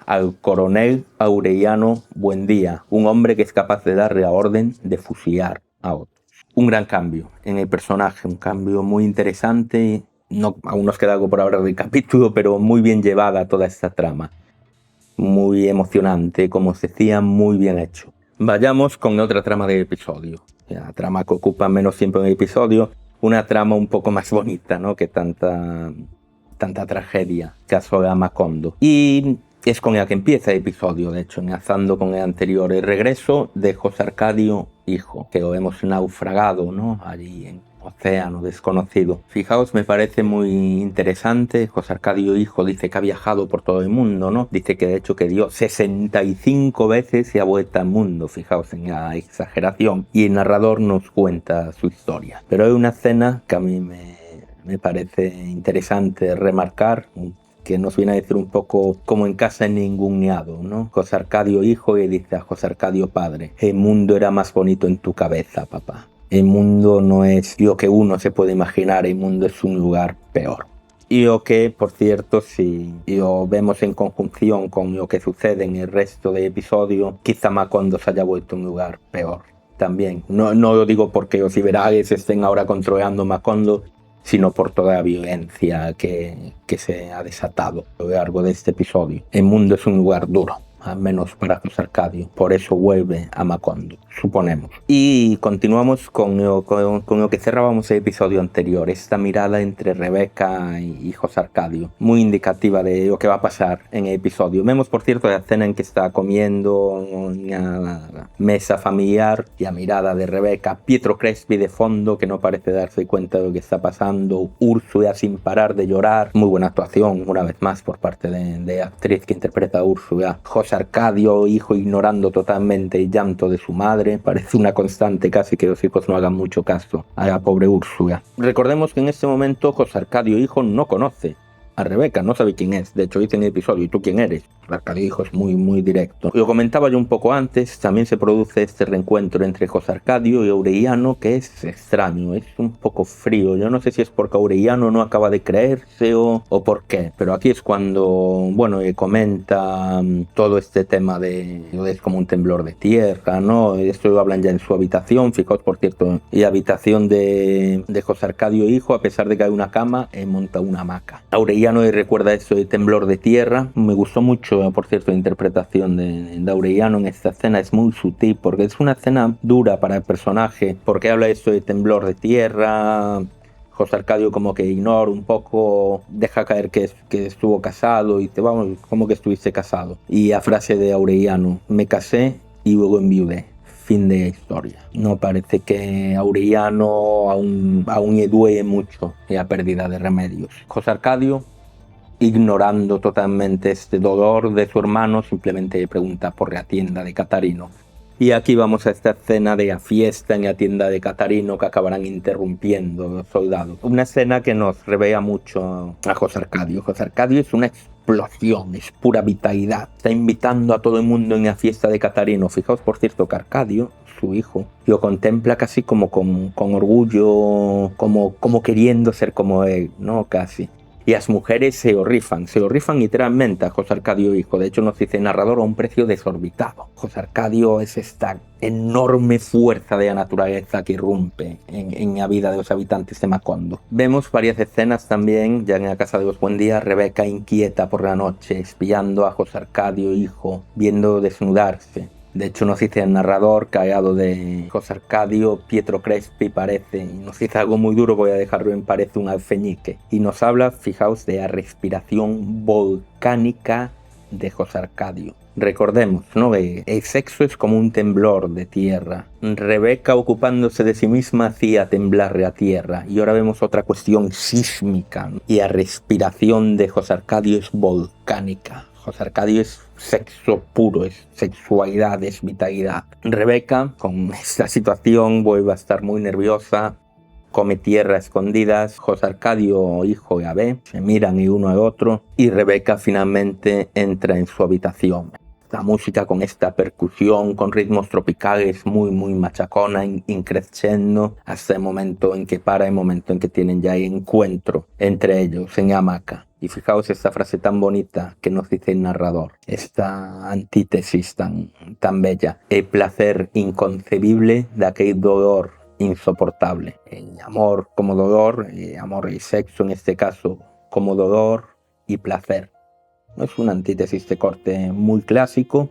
al coronel Aureliano Buendía, un hombre que es capaz de darle la orden de fusilar a otros. Un gran cambio en el personaje, un cambio muy interesante. No, aún nos queda algo por hablar del capítulo, pero muy bien llevada toda esta trama. Muy emocionante, como os decía, muy bien hecho. Vayamos con otra trama del episodio. La trama que ocupa menos tiempo en el episodio, una trama un poco más bonita, ¿no? Que tanta tragedia que asola a Macondo. Y es con la que empieza el episodio, de hecho, enlazando con el anterior, el regreso de José Arcadio hijo, que lo hemos naufragado, ¿no? Allí en océano desconocido. Fijaos, me parece muy interesante. José Arcadio hijo dice que ha viajado por todo el mundo, ¿no? Dice que de hecho que dio 65 veces y ha vuelto al mundo. Fijaos en la exageración. Y el narrador nos cuenta su historia. Pero hay una escena que a mí me parece interesante remarcar, que nos viene a decir un poco como en casa en ningún niado, ¿no? José Arcadio hijo y dice a José Arcadio padre: el mundo era más bonito en tu cabeza, papá. El mundo no es lo que uno se puede imaginar, el mundo es un lugar peor. Y lo que, por cierto, si lo vemos en conjunción con lo que sucede en el resto del episodio, quizá Macondo se haya vuelto un lugar peor también. No lo digo porque los liberales estén ahora controlando Macondo, sino por toda la violencia que se ha desatado a lo largo de este episodio. El mundo es un lugar duro, al menos para José Arcadio. Por eso vuelve a Macondo, suponemos. Y continuamos con lo que cerrábamos el episodio anterior, esta mirada entre Rebeca y José Arcadio, muy indicativa de lo que va a pasar en el episodio. Vemos, por cierto, la escena en que está comiendo en la mesa familiar y la mirada de Rebeca, Pietro Crespi de fondo, que no parece darse cuenta de lo que está pasando, Úrsula sin parar de llorar. Muy buena actuación, una vez más, por parte de la actriz que interpreta a Úrsula. José Arcadio, hijo, ignorando totalmente el llanto de su madre. Parece una constante casi que los hijos no hagan mucho caso a la pobre Úrsula. Recordemos que en este momento José Arcadio, hijo, no conoce a Rebeca, no sabe quién es. De hecho, dice en el episodio: ¿y tú quién eres? Arcadio hijo es muy directo. Lo comentaba yo un poco antes, también se produce este reencuentro entre José Arcadio y Aureliano, que es extraño, es un poco frío. Yo no sé si es porque Aureliano no acaba de creerse o por qué, pero aquí es cuando, bueno, comenta todo este tema de es como un temblor de tierra, ¿no? Esto lo hablan ya en su habitación. Fijaos, por cierto, y la habitación de José Arcadio hijo, a pesar de que hay una cama, monta una hamaca. Aureliano Aureliano y recuerda eso de temblor de tierra. Me gustó mucho, por cierto, la interpretación de Aureliano en esta escena. Es muy sutil porque es una escena dura para el personaje, porque habla eso de temblor de tierra. José Arcadio como que ignora un poco, deja caer que estuvo casado y dice, vamos, ¿cómo que estuviste casado? Y a frase de Aureliano, me casé y luego enviudé. Fin de historia. No parece que Aureliano aún duele mucho la pérdida de remedios. José Arcadio, ignorando totalmente este dolor de su hermano, simplemente le pregunta por la tienda de Catarino. Y aquí vamos a esta escena de la fiesta en la tienda de Catarino que acabarán interrumpiendo los soldados. Una escena que nos revela mucho a José Arcadio. José Arcadio es una explosión, es pura vitalidad. Está invitando a todo el mundo en la fiesta de Catarino. Fijaos, por cierto, que Arcadio, su hijo, lo contempla casi como con orgullo, como queriendo ser como él, ¿no? Casi. Y las mujeres se lo rifan literalmente a José Arcadio hijo. De hecho nos dice el narrador a un precio desorbitado. José Arcadio es esta enorme fuerza de la naturaleza que irrumpe en la vida de los habitantes de Macondo. Vemos varias escenas también, ya en la casa de los Buendía, Rebeca inquieta por la noche, espiando a José Arcadio hijo, viendo desnudarse. De hecho nos dice el narrador que al lado de José Arcadio, Pietro Crespi parece, y nos dice algo muy duro, voy a dejarlo en parece un alfeñique. Y nos habla, fijaos, de la respiración volcánica de José Arcadio. Recordemos, ¿no? El sexo es como un temblor de tierra. Rebeca, ocupándose de sí misma, hacía temblar la tierra. Y ahora vemos otra cuestión sísmica, ¿no? Y la respiración de José Arcadio es volcánica. José Arcadio es sexo puro, es sexualidad, es vitalidad. Rebeca, con esta situación, vuelve a estar muy nerviosa, come tierra a escondidas. José Arcadio, hijo y Abé, se miran y uno al otro, y Rebeca finalmente entra en su habitación. La música con esta percusión, con ritmos tropicales muy machacona, increciendo, hasta el momento en que para, el momento en que tienen ya el encuentro entre ellos en la hamaca. Y fijaos esta frase tan bonita que nos dice el narrador, esta antítesis tan bella. El placer inconcebible de aquel dolor insoportable. El amor como dolor, amor y sexo en este caso como dolor y placer. No es una antítesis de corte muy clásico,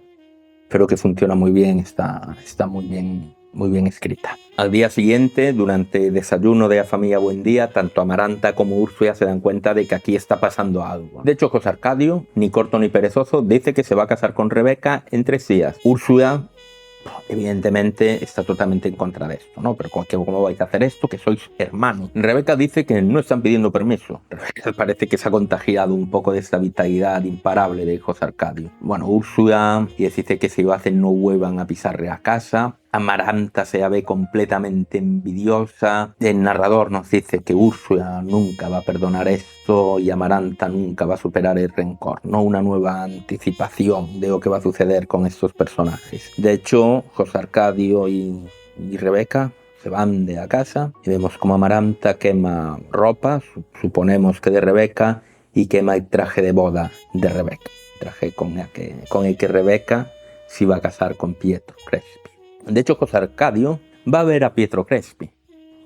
pero que funciona muy bien, está muy bien escrita. Al día siguiente, durante el desayuno de la familia Buendía, tanto Amaranta como Úrsula se dan cuenta de que aquí está pasando algo. De hecho, José Arcadio, ni corto ni perezoso, dice que se va a casar con Rebeca en 3 días. Úrsula, evidentemente, está totalmente en contra de esto, ¿no? Pero ¿cómo vais a hacer esto? Que sois hermanos. Rebeca dice que no están pidiendo permiso. Rebeca parece que se ha contagiado un poco de esta vitalidad imparable de José Arcadio. Bueno, Úrsula y dice que si lo hacen no vuelvan a pisarle a casa. Amaranta se la ve completamente envidiosa. El narrador nos dice que Úrsula nunca va a perdonar esto y Amaranta nunca va a superar el rencor, ¿no? Una nueva anticipación de lo que va a suceder con estos personajes. De hecho, José Arcadio y Rebeca se van de la casa y vemos como Amaranta quema ropa, suponemos que de Rebeca, y quema el traje de boda de Rebeca. Traje con el que Rebeca se iba a casar con Pietro Crespi. De hecho, José Arcadio va a ver a Pietro Crespi.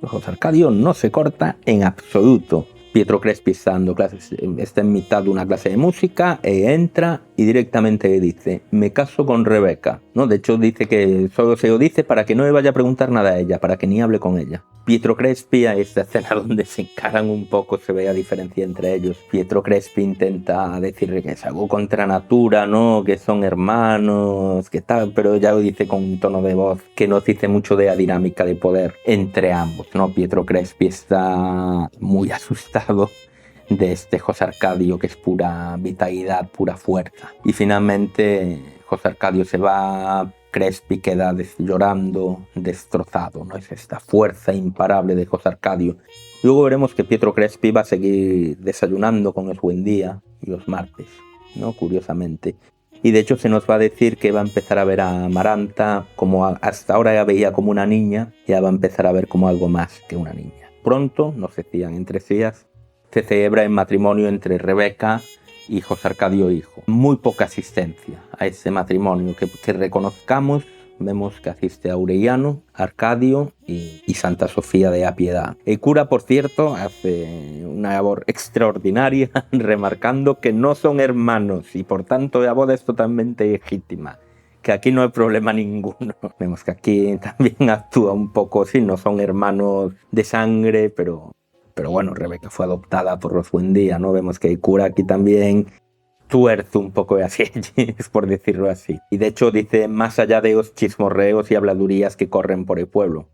José Arcadio no se corta en absoluto. Pietro Crespi está dando clases, está en mitad de una clase de música, entra y directamente le dice, me caso con Rebeca, ¿no? De hecho dice que solo se lo dice para que no le vaya a preguntar nada a ella, para que ni hable con ella. Pietro Crespi, a esta escena donde se encaran un poco, se ve la diferencia entre ellos. Pietro Crespi intenta decirle que es algo contra natura, ¿no? Que son hermanos, que tal, pero ya lo dice con un tono de voz que nos dice mucho de la dinámica de poder entre ambos, ¿no? Pietro Crespi está muy asustado de este José Arcadio que es pura vitalidad, pura fuerza. Y finalmente José Arcadio se va, Crespi queda llorando, destrozado, ¿no? Es esta fuerza imparable de José Arcadio. Luego veremos que Pietro Crespi va a seguir desayunando con el Buendía y los martes, ¿no? Curiosamente. Y de hecho se nos va a decir que va a empezar a ver a Amaranta como hasta ahora ya veía como una niña, ya va a empezar a ver como algo más que una niña. Pronto, nos decían en 3 días, se celebra el matrimonio entre Rebeca y José Arcadio hijo. Muy poca asistencia a ese matrimonio, que reconozcamos vemos que asiste Aureliano, Arcadio y Santa Sofía de la Piedad. El cura, por cierto, hace una labor extraordinaria remarcando que no son hermanos y por tanto la boda es totalmente legítima, que aquí no hay problema ninguno. Vemos que aquí también actúa un poco, sí, no son hermanos de sangre, pero bueno, Rebeca fue adoptada por los Buendía, ¿no? Vemos que el cura aquí también tuerce un poco de así, por decirlo así. Y de hecho dice, más allá de los chismorreos y habladurías que corren por el pueblo.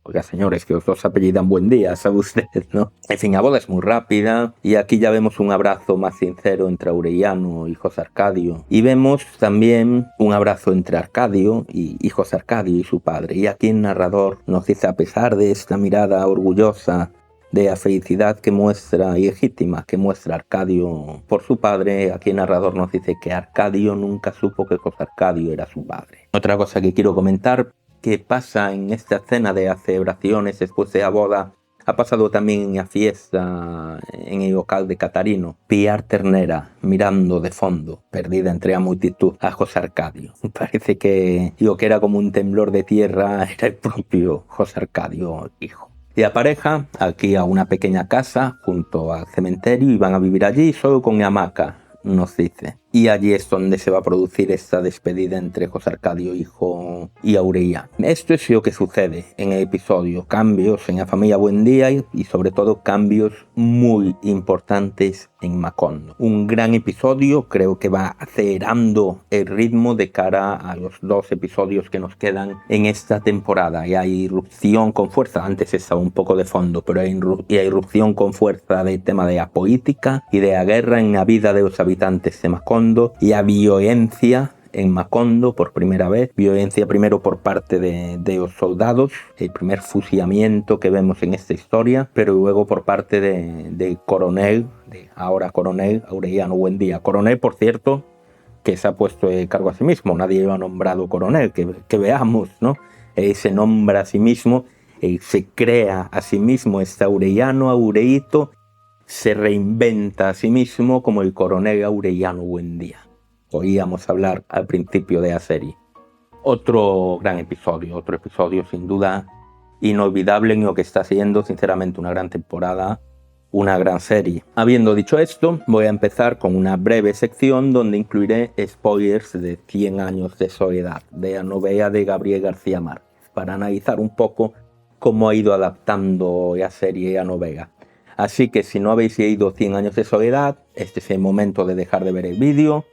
Oiga, señores, que los dos apellidan Buendía, sabe usted, ¿no? En fin, la boda es muy rápida y aquí ya vemos un abrazo más sincero entre Aureliano y José Arcadio. Y vemos también un abrazo entre Arcadio y José Arcadio y su padre. Y aquí el narrador nos dice, a pesar de esta mirada orgullosa de la felicidad que muestra y legítima que muestra Arcadio por su padre, aquí el narrador nos dice que Arcadio nunca supo que José Arcadio era su padre. Otra cosa que quiero comentar, que pasa en esta escena de las celebraciones después de la boda, ha pasado también en la fiesta en el local de Catarino. Pilar Ternera mirando de fondo, perdida entre la multitud, a José Arcadio. Parece que lo que era como un temblor de tierra era el propio José Arcadio, hijo. Y la pareja, aquí a una pequeña casa junto al cementerio, y van a vivir allí solo con la hamaca, nos dice. Y allí es donde se va a producir esta despedida entre José Arcadio hijo y Aureliano. Esto es lo que sucede en el episodio. Cambios en la familia Buendía y sobre todo cambios muy importantes en Macondo. Un gran episodio, creo que va acelerando el ritmo de cara a los 2 episodios que nos quedan en esta temporada. Y hay irrupción con fuerza, antes estaba un poco de fondo, pero hay irrupción con fuerza del tema de la política y de la guerra en la vida de los habitantes de Macondo. Y a violencia en Macondo por primera vez, violencia primero por parte de los soldados, el primer fusilamiento que vemos en esta historia, pero luego por parte del coronel, ahora coronel Aureliano Buendía. Coronel, por cierto, que se ha puesto el cargo a sí mismo, nadie lo ha nombrado coronel, que veamos, ¿no? Él se nombra a sí mismo, él se crea a sí mismo, este Aureliano, Aureito, se reinventa a sí mismo como el coronel Aureliano Buendía. Oíamos hablar al principio de la serie. Otro gran episodio, otro episodio sin duda inolvidable en lo que está siendo sinceramente una gran temporada, una gran serie. Habiendo dicho esto, voy a empezar con una breve sección donde incluiré spoilers de 100 años de soledad, de la novela de Gabriel García Márquez, para analizar un poco cómo ha ido adaptando la serie a novela. Así que si no habéis leído 100 años de soledad, este es el momento de dejar de ver el vídeo,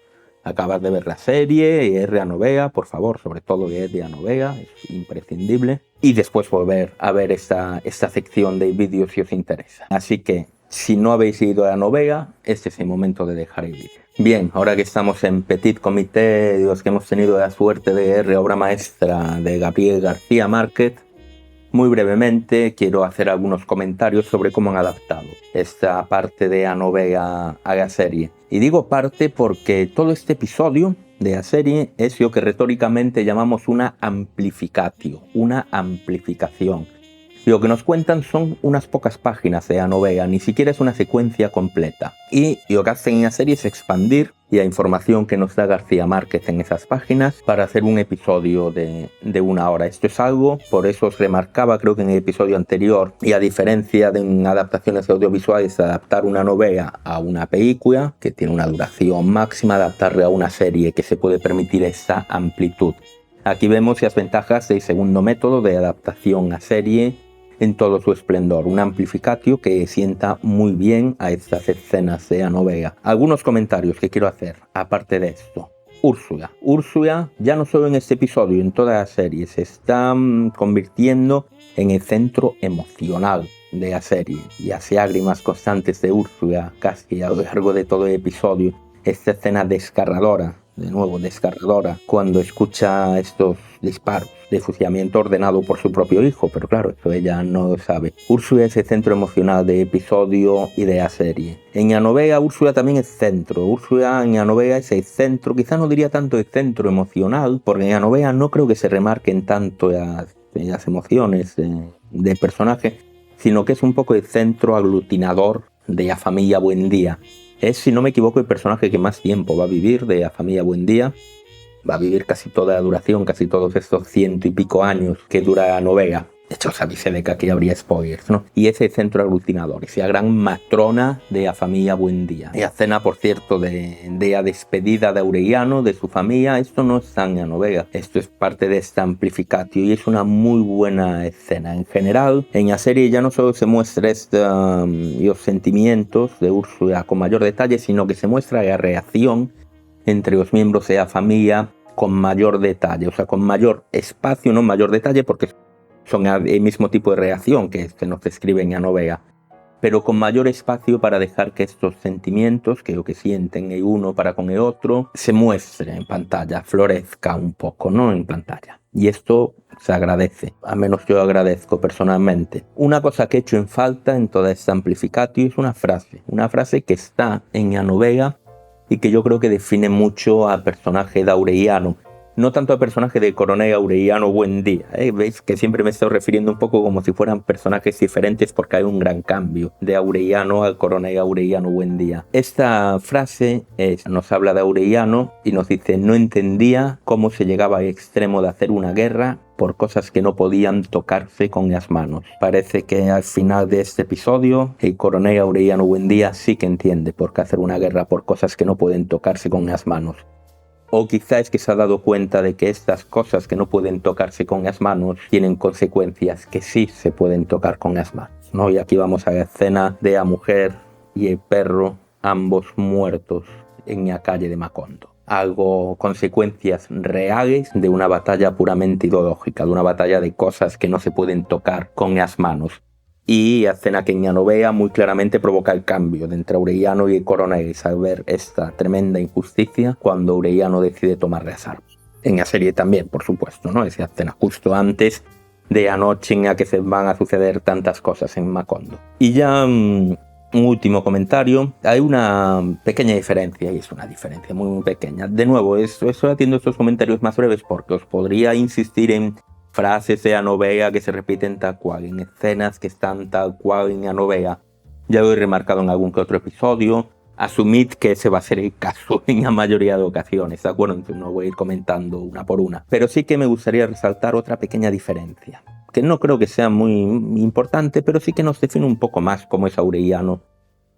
acabar de ver la serie, leer la novela, por favor, sobre todo leer la novela, es imprescindible, y después volver a ver esta sección de vídeos si os interesa. Así que si no habéis leído la novela, este es el momento de dejar el vídeo. Bien, ahora que estamos en Petit Comité, los que hemos tenido la suerte de leer la obra maestra de Gabriel García Márquez, muy brevemente quiero hacer algunos comentarios sobre cómo han adaptado esta parte de la novela a la serie. Y digo parte porque todo este episodio de la serie es lo que retóricamente llamamos una amplificatio, una amplificación. Lo que nos cuentan son unas pocas páginas de la novela, ni siquiera es una secuencia completa. Y lo que hacen en la serie es expandir la información que nos da García Márquez en esas páginas para hacer un episodio de 1 hora. Esto es algo, por eso os remarcaba, creo que en el episodio anterior, y a diferencia de adaptaciones audiovisuales, adaptar una novela a una película, que tiene una duración máxima, adaptarla a una serie que se puede permitir esa amplitud. Aquí vemos las ventajas del segundo método de adaptación a serie, en todo su esplendor, un amplificatio que sienta muy bien a estas escenas de la novela. Algunos comentarios que quiero hacer, aparte de esto. Úrsula, ya no solo en este episodio, en toda la serie, se está convirtiendo en el centro emocional de la serie. Las lágrimas constantes de Úrsula, casi a lo largo de todo el episodio. Esta escena desgarradora, de nuevo desgarradora, cuando escucha estos disparos de fusilamiento ordenado por su propio hijo, pero claro, eso ella no lo sabe. Úrsula es el centro emocional del episodio y de la serie. En la novela Úrsula también es centro. Úrsula en la novela es el centro, quizás no diría tanto el centro emocional, porque en la novela no creo que se remarquen tanto las emociones del personaje, sino que es un poco el centro aglutinador de la familia Buendía. Es, si no me equivoco, el personaje que más tiempo va a vivir de la familia Buendía. va a vivir casi toda la duración, casi todos estos 100 y pico años que dura la novela. De hecho, os avisé de que aquí habría spoilers, ¿no? Y ese centro aglutinador, esa gran matrona de la familia Buendía. Y la escena, por cierto, de la despedida de Aureliano, de su familia, esto no está en la novela. Esto es parte de esta amplificatio y es una muy buena escena. En general, en la serie ya no solo se muestra los sentimientos de Úrsula con mayor detalle, sino que se muestra la reacción entre los miembros de la familia con mayor detalle, o sea, con mayor espacio, no mayor detalle, porque son el mismo tipo de reacción que se nos describe en la novela, pero con mayor espacio para dejar que estos sentimientos, que lo que sienten el uno para con el otro, se muestre en pantalla, florezca un poco, ¿no? En pantalla. Y esto se agradece, al menos yo agradezco personalmente. Una cosa que he hecho en falta en toda esta amplificatio es una frase que está en la novela y que yo creo que define mucho al personaje de Aureliano. No tanto al personaje del coronel Aureliano Buendía. Veis que siempre me estoy refiriendo un poco como si fueran personajes diferentes porque hay un gran cambio de Aureliano al coronel Aureliano Buendía. Esta frase nos habla de Aureliano y nos dice: no entendía cómo se llegaba al extremo de hacer una guerra por cosas que no podían tocarse con las manos. Parece que al final de este episodio el coronel Aureliano Buendía sí que entiende por qué hacer una guerra por cosas que no pueden tocarse con las manos. O quizá es que se ha dado cuenta de que estas cosas que no pueden tocarse con las manos tienen consecuencias que sí se pueden tocar con las manos, ¿no? Y aquí vamos a la escena de la mujer y el perro, ambos muertos en la calle de Macondo. Consecuencias reales de una batalla puramente ideológica, de una batalla de cosas que no se pueden tocar con las manos. Y la escena que en la novela muy claramente provoca el cambio de entre Aureliano y el coronel al ver esta tremenda injusticia cuando Aureliano decide tomar las armas. En la serie también, por supuesto, ¿no? Esa escena justo antes de la noche en la que se van a suceder tantas cosas en Macondo. Y ya un último comentario. Hay una pequeña diferencia, y es una diferencia muy, muy pequeña. De nuevo, estoy haciendo estos comentarios más breves porque os podría insistir en frases de la novela que se repiten tal cual, en escenas que están tal cual en la novela. Ya lo he remarcado en algún que otro episodio. Asumid que ese va a ser el caso en la mayoría de ocasiones, ¿de acuerdo? Entonces no voy a ir comentando una por una. Pero sí que me gustaría resaltar otra pequeña diferencia, que no creo que sea muy importante, pero sí que nos define un poco más cómo es Aureliano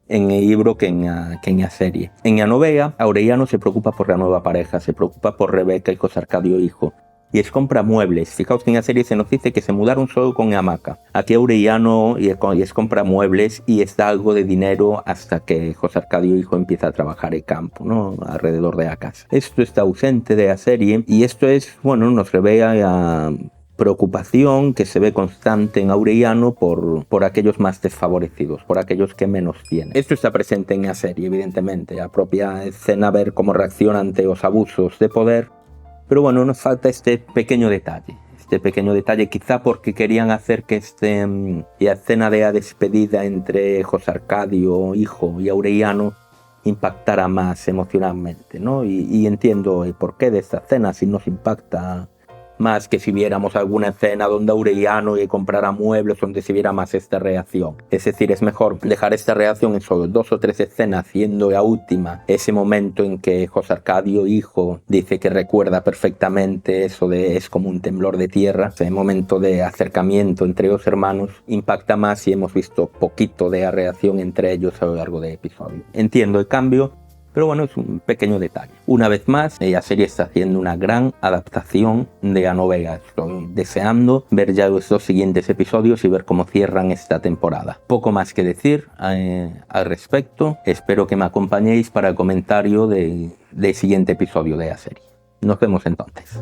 en el libro que en la serie. En la novela, Aureliano se preocupa por la nueva pareja, se preocupa por Rebeca y José Arcadio hijo. Y es compra muebles. Fijaos que en la serie se nos dice que se mudaron solo con hamaca. Aquí Aureliano y es compra muebles y está algo de dinero hasta que José Arcadio hijo empieza a trabajar el campo, ¿no? Alrededor de la casa. Esto está ausente de la serie y esto es, bueno, nos revela la preocupación que se ve constante en Aureliano por aquellos más desfavorecidos, por aquellos que menos tienen. Esto está presente en la serie, evidentemente. La propia escena, ver cómo reacciona ante los abusos de poder. Pero bueno, nos falta este pequeño detalle quizá porque querían hacer que la escena de la despedida entre José Arcadio, hijo, y Aureliano impactara más emocionalmente, ¿no? Y entiendo el porqué de esta escena, si nos impacta más que si viéramos alguna escena donde Aureliano comprara muebles, donde se viera más esta reacción. Es decir, es mejor dejar esta reacción en solo 2 o 3 escenas, siendo la última ese momento en que José Arcadio, hijo, dice que recuerda perfectamente eso de es como un temblor de tierra. Ese momento de acercamiento entre los hermanos impacta más si hemos visto poquito de la reacción entre ellos a lo largo del episodio. Entiendo el cambio, pero bueno, es un pequeño detalle. Una vez más, la serie está haciendo una gran adaptación de la novela. Estoy deseando ver ya los 2 siguientes episodios y ver cómo cierran esta temporada. Poco más que decir al respecto. Espero que me acompañéis para el comentario del siguiente episodio de la serie. Nos vemos entonces.